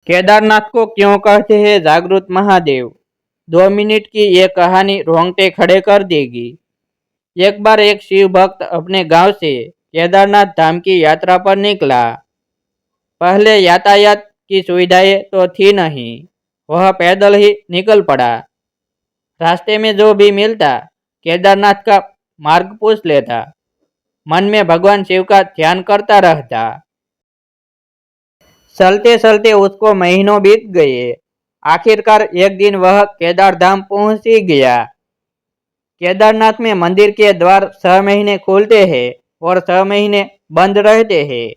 केदारनाथ को क्यों कहते हैं जागृत महादेव? 2 मिनट की ये कहानी रोंगटे खड़े कर देगी। एक बार एक शिव भक्त अपने गांव से केदारनाथ धाम की यात्रा पर निकला। पहले यातायात की सुविधाएं तो थी नहीं, वह पैदल ही निकल पड़ा। रास्ते में जो भी मिलता केदारनाथ का मार्ग पूछ लेता, मन में भगवान शिव का ध्यान करता रहता। चलते चलते उसको महीनों बीत गए। आखिरकार एक दिन वह केदार धाम पहुंच ही गया। केदारनाथ में मंदिर के द्वार 6 महीने खुलते हैं और 6 महीने बंद रहते हैं।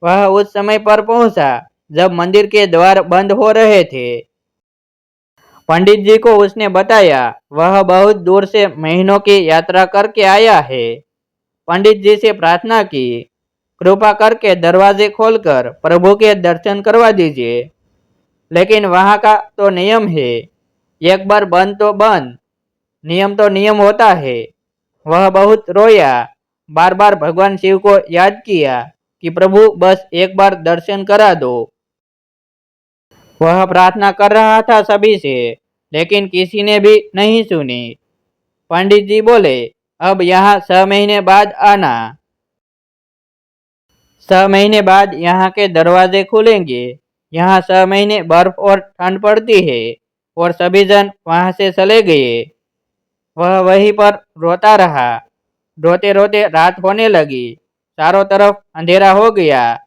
वह उस समय पर पहुंचा जब मंदिर के द्वार बंद हो रहे थे। पंडित जी को उसने बताया वह बहुत दूर से महीनों की यात्रा करके आया है। पंडित जी से प्रार्थना की, कृपा करके दरवाजे खोलकर प्रभु के दर्शन करवा दीजिए। लेकिन वहां का तो नियम है, एक बार बंद तो बंद, नियम तो नियम होता है। वह बहुत रोया, बार बार भगवान शिव को याद किया कि प्रभु बस एक बार दर्शन करा दो। वह प्रार्थना कर रहा था सभी से, लेकिन किसी ने भी नहीं सुनी। पंडित जी बोले, अब यहाँ 6 महीने बाद आना। 6 महीने बाद यहाँ के दरवाजे खुलेंगे। यहाँ 6 महीने बर्फ और ठंड पड़ती है और सभी जन वहां से चले गए। वह वहीं पर रोता रहा। रोते रोते रात होने लगी, चारों तरफ अंधेरा हो गया।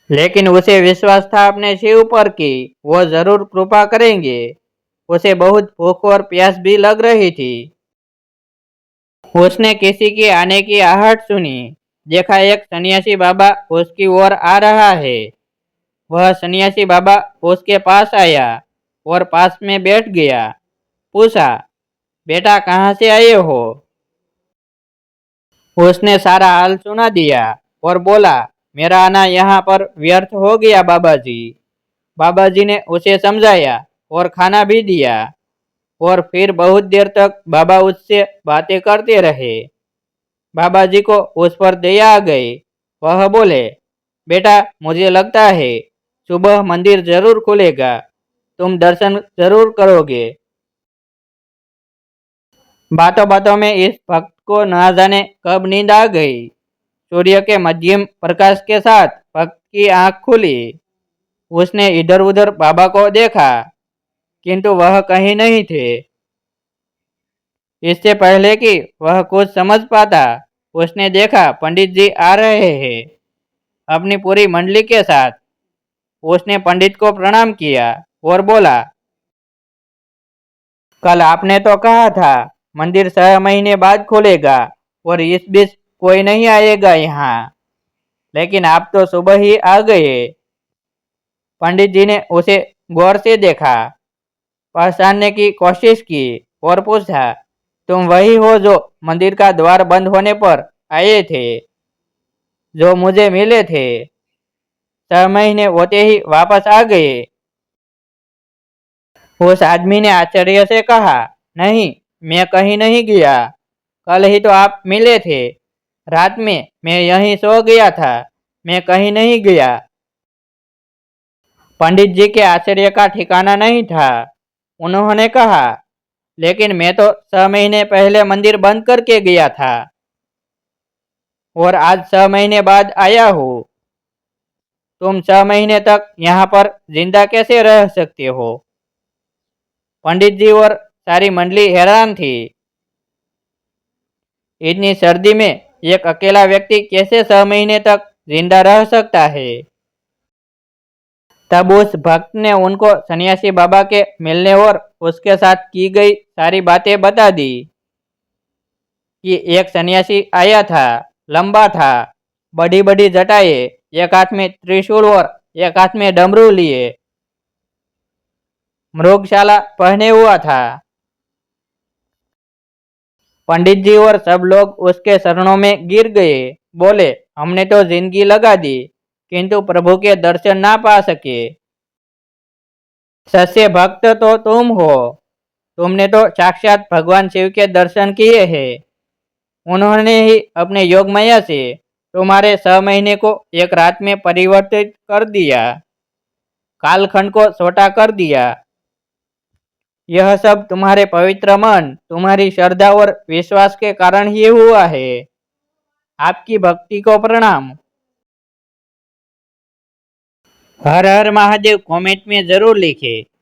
लेकिन उसे विश्वास था अपने शिव पर कि वो जरूर कृपा करेंगे। उसे बहुत भूख और प्यास भी लग रही थी। उसने किसी के आने की आहट सुनी। देखा एक सन्यासी बाबा उसकी ओर आ रहा है। वह सन्यासी बाबा उसके पास आया और पास में बैठ गया। पूछा, बेटा कहाँ से आए हो? उसने सारा हाल सुना दिया और बोला, मेरा आना यहाँ पर व्यर्थ हो गया बाबा जी। बाबा जी ने उसे समझाया और खाना भी दिया और फिर बहुत देर तक बाबा उससे बातें करते रहे। बाबा जी को उस पर दया आ गई। वह बोले, बेटा मुझे लगता है सुबह मंदिर जरूर खुलेगा, तुम दर्शन जरूर करोगे। बातों बातों में इस भक्त को न जाने कब नींद आ गई। सूर्य के मध्यम प्रकाश के साथ भक्त की आंख खुली। उसने इधर उधर बाबा को देखा, किंतु वह कहीं नहीं थे। इससे पहले कि वह कुछ समझ पाता, उसने देखा पंडित जी आ रहे हैं अपनी पूरी मंडली के साथ। उसने पंडित को प्रणाम किया और बोला, कल आपने तो कहा था मंदिर 6 महीने बाद खुलेगा और इस बीच कोई नहीं आएगा यहाँ, लेकिन आप तो सुबह ही आ गए। पंडित जी ने उसे गौर से देखा, पहचानने की कोशिश की और पूछा, तुम वही हो जो मंदिर का द्वार बंद होने पर आए थे, जो मुझे मिले थे? 6 महीने होते ही वापस आ गए। उस आदमी ने आश्चर्य से कहा, नहीं, मैं कहीं नहीं गया। कल ही तो आप मिले थे। रात में मैं यहीं सो गया था, मैं कहीं नहीं गया। पंडित जी के आश्चर्य का ठिकाना नहीं था। उन्होंने कहा, लेकिन मैं तो 6 महीने पहले मंदिर बंद करके गया था और आज 6 महीने बाद आया हूँ। तुम 6 महीने तक यहाँ पर जिंदा कैसे रह सकते हो? पंडित जी और सारी मंडली हैरान थी। इतनी सर्दी में एक अकेला व्यक्ति कैसे 6 महीने तक जिंदा रह सकता है? तब उस भक्त ने उनको सन्यासी बाबा के मिलने और उसके साथ की गई सारी बातें बता दी कि एक सन्यासी आया था, लंबा था, बड़ी बड़ी जटाएं, एक हाथ में त्रिशूल और एक हाथ में डमरू लिए, मृगशाला पहने हुआ था। पंडित जी और सब लोग उसके शरणों में गिर गए। बोले, हमने तो जिंदगी लगा दी, किंतु प्रभु के दर्शन ना पा सके। सच्चे भक्त तो तुम हो। तुमने तो साक्षात भगवान शिव के दर्शन किए हैं। उन्होंने ही अपने योग माया से तुम्हारे 6 महीने को एक रात में परिवर्तित कर दिया। कालखंड को छोटा कर दिया। यह सब तुम्हारे पवित्र मन, तुम्हारी श्रद्धा और विश्वास के कारण ही हुआ है। आपकी भक्ति को प्रणाम। हर हर महादेव कमेंट में जरूर लिखें।